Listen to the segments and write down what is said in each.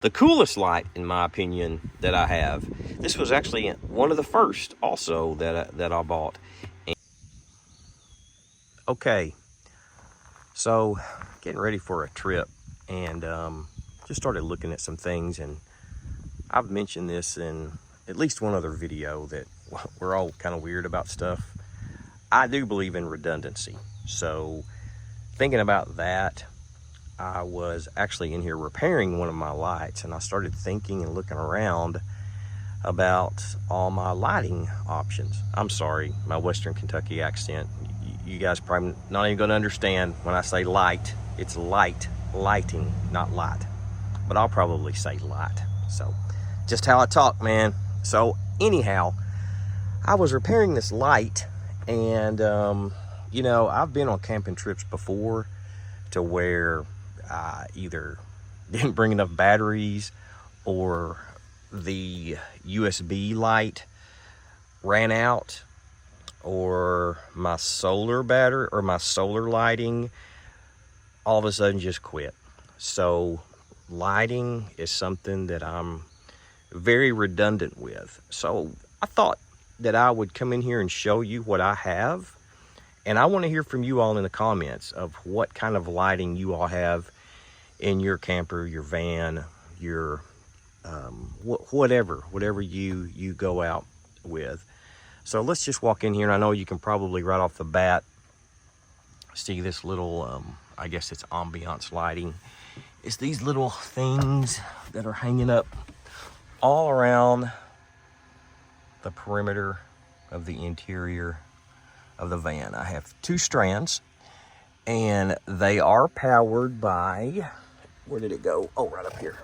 The coolest light, in my opinion, that I have. This was actually one of the first, also that I bought. Okay, so getting ready for a trip, and just started looking at some things, and I've mentioned this in at least one other video that we're all kind of weird about stuff. I do believe in redundancy, so thinking about that, I was actually in here repairing one of my lights, and I started thinking and looking around about all my lighting options. I'm sorry, my Western Kentucky accent. You guys probably not even going to understand when I say light. It's lighting, not light. But I'll probably say light. So, just how I talk, man. So, anyhow, I was repairing this light, and you know, I've been on camping trips before to where I either didn't bring enough batteries, or the USB light ran out, or my solar battery or my solar lighting all of a sudden just quit. So lighting is something that I'm very redundant with. So I thought that I would come in here and show you what I have. And I want to hear from you all in the comments of what kind of lighting you all have in your camper, your van, your whatever you go out with. So let's just walk in here, and I know you can probably right off the bat see this little, I guess it's ambiance lighting. It's these little things that are hanging up all around the perimeter of the interior of the van. I have 2 strands, and they are powered by, where did it go? Oh, right up here.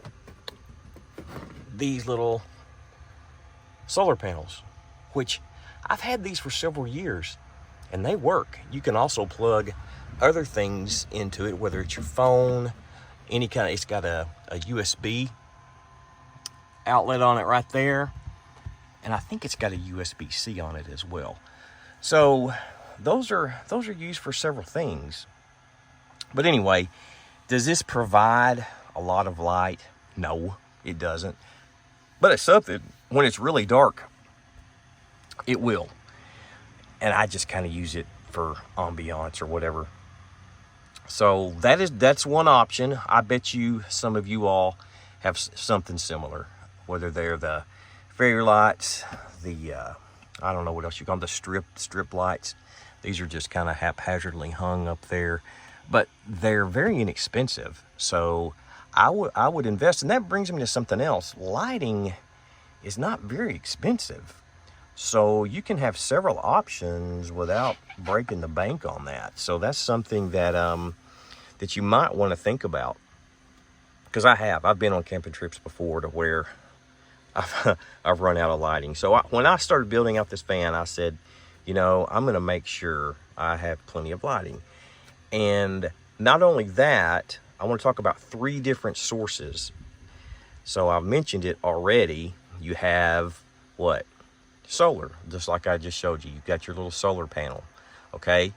These little solar panels, which I've had these for several years, and they work. You can also plug other things into it, whether it's your phone, any kind of, it's got a USB outlet on it right there, and I think it's got a USB-C on it as well. So those are used for several things. But anyway, does this provide a lot of light? No, it doesn't. But it's something, when it's really dark, it will. And I just kind of use it for ambiance or whatever. So that's one option. I bet you some of you all have something similar, whether they're the fairy lights, the I don't know what else you call them, the strip lights. These are just kind of haphazardly hung up there, but they're very inexpensive. So I would invest, and that brings me to something else. Lighting is not very expensive. So you can have several options without breaking the bank on that. So that's something that that you might want to think about. Because I've been on camping trips before to where I've run out of lighting. So when I started building out this van, I said, you know, I'm going to make sure I have plenty of lighting. And not only that, I want to talk about 3 different sources. So I've mentioned it already. You have what? Solar, just like I just showed you. You've got your little solar panel, okay?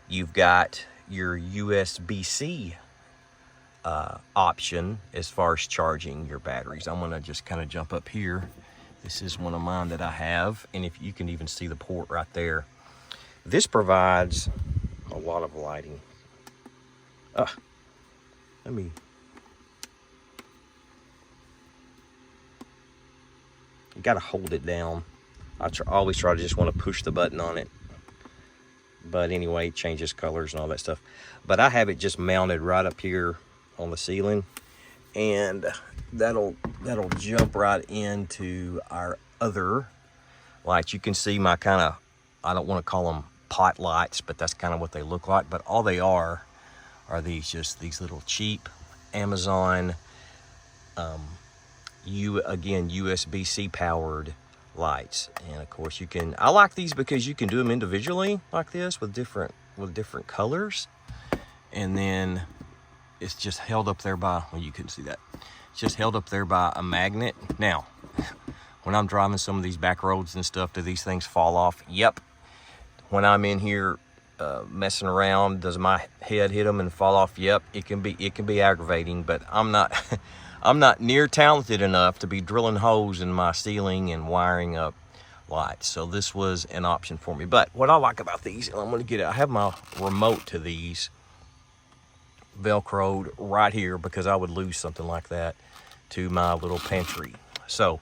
You've got your USB-C option as far as charging your batteries. I'm gonna just kind of jump up here. This is one of mine that I have, and if you can even see the port right there. This provides a lot of lighting. Let me, you gotta hold it down. I always try to just want to push the button on it. But anyway, it changes colors and all that stuff. But I have it just mounted right up here on the ceiling. And that'll jump right into our other lights. You can see my kind of, I don't want to call them pot lights, but that's kind of what they look like. But all they are these little cheap Amazon, USB-C powered lights. And of course I like these because you can do them individually like this with different colors, and then it's just held up there by, well, you couldn't see that, it's just held up there by a magnet. Now when I'm driving some of these back roads and stuff, do these things fall off? Yep. When I'm in here messing around, does my head hit them and fall off? Yep. It can be aggravating, but I'm not I'm not near talented enough to be drilling holes in my ceiling and wiring up lights. So this was an option for me. But what I like about these, and I'm going to get it, I have my remote to these Velcroed right here because I would lose something like that to my little pantry. So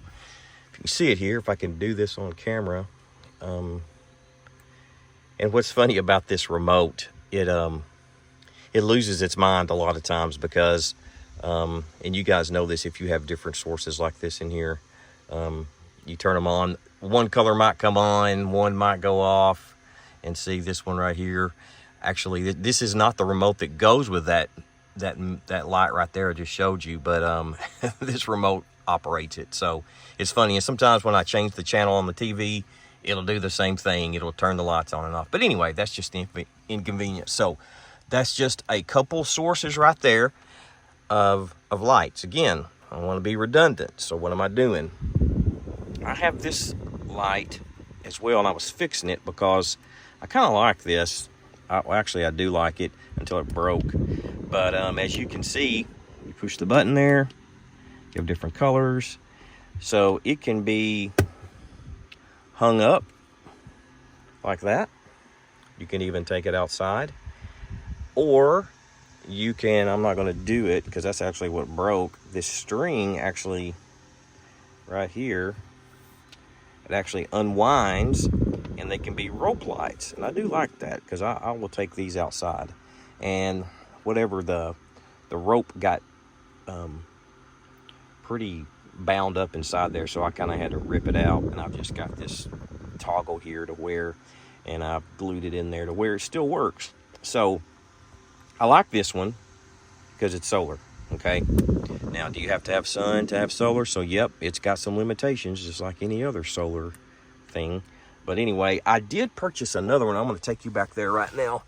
if you can see it here, if I can do this on camera. And what's funny about this remote, it loses its mind a lot of times because, and you guys know this if you have different sources like this in here, you turn them on, one color might come on, one might go off, and see this one right here. Actually, this is not the remote that goes with that light right there I just showed you, but this remote operates it. So it's funny, and sometimes when I change the channel on the TV, it'll do the same thing. It'll turn the lights on and off. But anyway, that's just inconvenient. So that's just a couple sources right there of lights. Again, I want to be redundant. So what am I doing? I have this light as well, and I was fixing it because I kind of like this. Actually, I do like it until it broke. But as you can see, you push the button there. You have different colors. So it can be hung up like that. You can even take it outside, or you can, I'm not going to do it because that's actually what broke. This string actually right here, it actually unwinds and they can be rope lights, and I do like that because I will take these outside. And whatever the rope got pretty bound up inside there, so I kind of had to rip it out, and I've just got this toggle here to where, and I've glued it in there to where it still works. So I like this one because it's solar. Okay, now do you have to have sun to have solar? So yep, it's got some limitations just like any other solar thing. But anyway, I did purchase another one. I'm going to take you back there right now,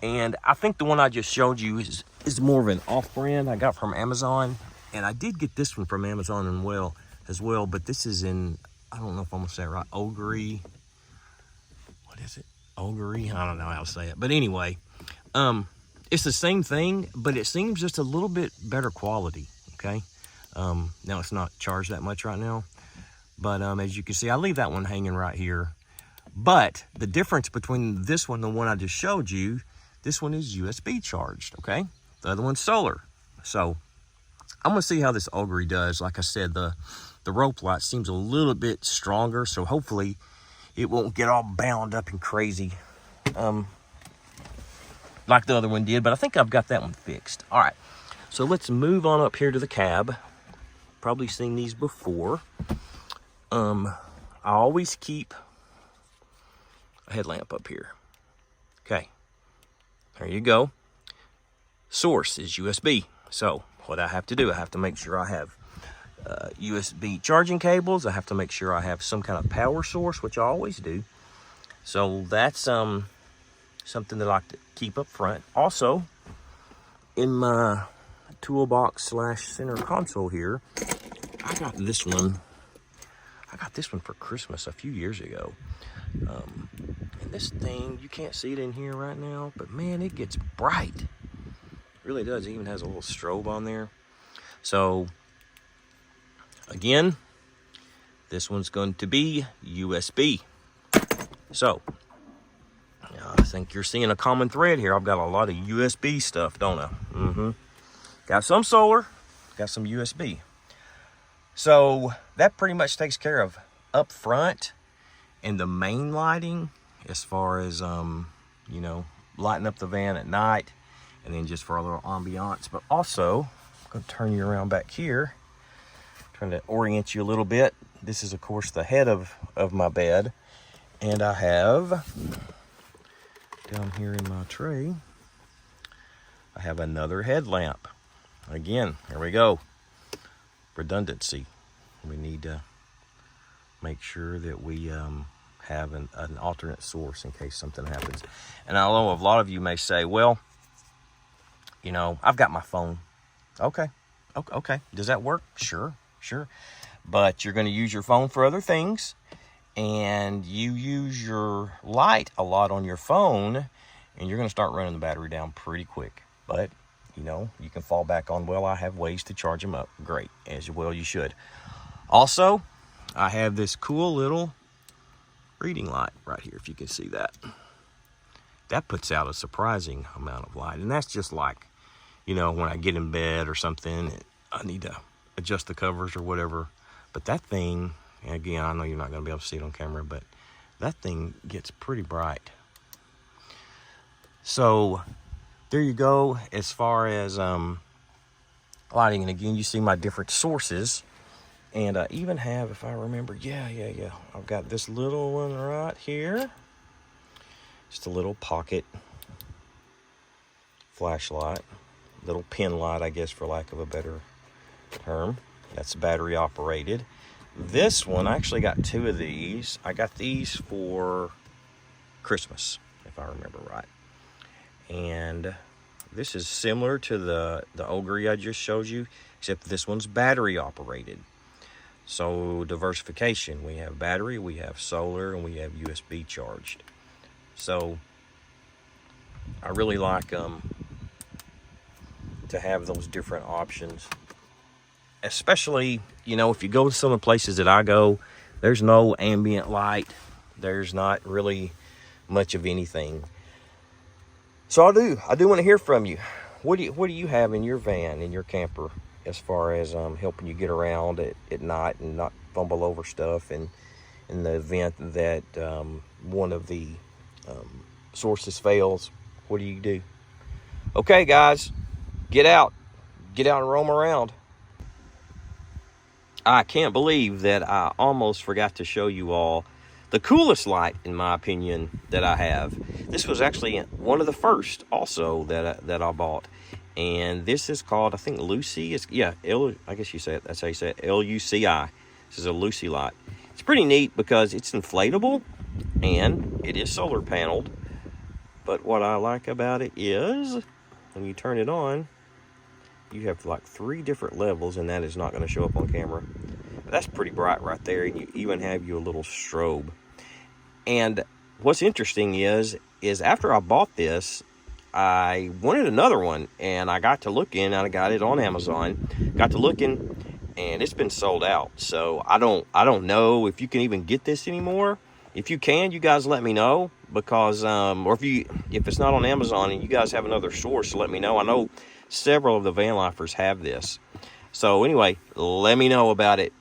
and I think the one I just showed you is more of an off-brand I got from Amazon. And I did get this one from Amazon as well, but this is in, I don't know if I'm gonna say it right, Ogre. What is it? Ogre? I don't know how to say it. But anyway, it's the same thing, but it seems just a little bit better quality, okay? Now it's not charged that much right now, but as you can see, I leave that one hanging right here. But the difference between this one and the one I just showed you, this one is USB charged, okay? The other one's solar. So I'm gonna see how this Ogre does. Like I said, the rope light seems a little bit stronger, so hopefully it won't get all bound up and crazy like the other one did, but I think I've got that one fixed. All right, so let's move on up here to the cab. Probably seen these before. I always keep a headlamp up here. Okay, there you go. Source is USB, so what I have to do, I have to make sure I have USB charging cables. I have to make sure I have some kind of power source, which I always do. So that's something that I like to keep up front. Also, in my toolbox / center console here, I got this one. I got this one for Christmas a few years ago. And this thing, you can't see it in here right now, but man, it gets bright. Really does. It even has a little strobe on there. So again, this one's going to be USB. So I think you're seeing a common thread here. I've got a lot of USB stuff, don't I? Got some solar, got some USB. So that pretty much takes care of up front and the main lighting, as far as you know, lighting up the van at night. And then just for a little ambiance. But also, I'm going to turn you around back here. Trying to orient you a little bit. This is, of course, the head of my bed. And I have, down here in my tray, I have another headlamp. Again, here we go. Redundancy. We need to make sure that we have an alternate source in case something happens. And I know a lot of you may say, well, you know, I've got my phone. Okay. Does that work? Sure. But you're going to use your phone for other things, and you use your light a lot on your phone, and you're going to start running the battery down pretty quick. But you know, you can fall back on, well, I have ways to charge them up. Great, as well you should. Also, I have this cool little reading light right here, if you can see that. That puts out a surprising amount of light, and that's just like, you know, when I get in bed or something, I need to adjust the covers or whatever. But that thing, again, I know you're not going to be able to see it on camera, but that thing gets pretty bright. So there you go as far as lighting. And again, you see my different sources. And I even have, if I remember, yeah. I've got this little one right here. Just a little pocket flashlight. Little pin light, I guess, for lack of a better term. That's battery operated. This one, I actually got 2 of these. I got these for Christmas, if I remember right. And this is similar to the Ogre I just showed you, except this one's battery operated. So diversification, we have battery, we have solar, and we have USB charged. So I really like to have those different options. Especially, you know, if you go to some of the places that I go, there's no ambient light. There's not really much of anything. So I do want to hear from you. What do you have in your van, in your camper, as far as helping you get around at night and not fumble over stuff, and in the event that one of the sources fails, what do you do? Okay, guys, get out and roam around. I can't believe that I almost forgot to show you all the coolest light, in my opinion, that I have. This was actually one of the first also that I bought. And this is called, I think, Luci. I guess you say it. That's how you say it. LUCI. This is a Luci light. It's pretty neat because it's inflatable and it is solar paneled. But what I like about it is when you turn it on, you have like 3 different levels, and that is not going to show up on camera. But that's pretty bright right there, and you even have you a little strobe. And what's interesting is after I bought this, I wanted another one, and I got to looking, and I got it on Amazon. Got to looking, and it's been sold out. So I don't know if you can even get this anymore. If you can, you guys let me know, because or if it's not on Amazon and you guys have another source, let me know. I know several of the van lifers have this. So anyway, let me know about it.